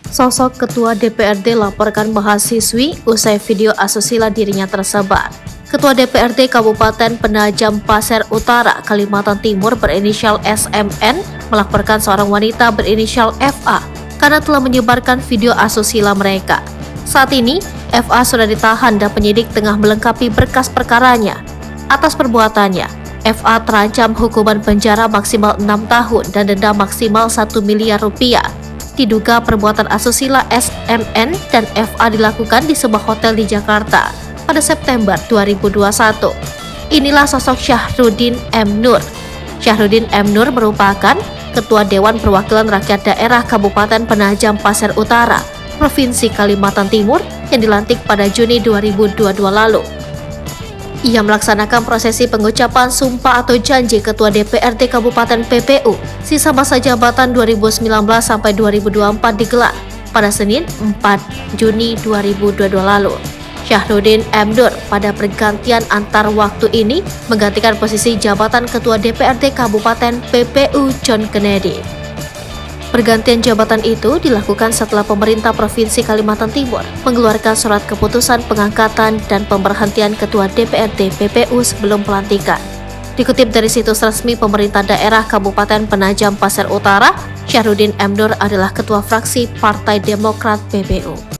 Sosok Ketua DPRD laporkan mahasiswi usai video asusila dirinya tersebar. Ketua DPRD Kabupaten Penajam Pasir Utara, Kalimantan Timur berinisial SMN melaporkan seorang wanita berinisial FA karena telah menyebarkan video asusila mereka. Saat ini, FA sudah ditahan dan penyidik tengah melengkapi berkas perkaranya. Atas perbuatannya, FA terancam hukuman penjara maksimal 6 tahun dan denda maksimal 1 miliar rupiah. Diduga perbuatan asusila SMN dan FA dilakukan di sebuah hotel di Jakarta pada September 2021. Inilah sosok Syahrudin M. Nur. Syahrudin M. Nur merupakan Ketua Dewan Perwakilan Rakyat Daerah Kabupaten Penajam Pasir Utara, Provinsi Kalimantan Timur yang dilantik pada Juni 2022 lalu. Ia melaksanakan prosesi pengucapan sumpah atau janji Ketua DPRD Kabupaten PPU sisa masa jabatan 2019 sampai 2024 digelar pada Senin 4 Juni 2022 lalu. Syahrudin M. Nur pada pergantian antar waktu ini menggantikan posisi jabatan Ketua DPRD Kabupaten PPU John Kennedy. Pergantian jabatan itu dilakukan setelah pemerintah Provinsi Kalimantan Timur mengeluarkan surat keputusan pengangkatan dan pemberhentian Ketua DPRD PPU sebelum pelantikan. Dikutip dari situs resmi pemerintah daerah Kabupaten Penajam Pasir Utara, Syahrudin M. Nur adalah Ketua Fraksi Partai Demokrat PPU.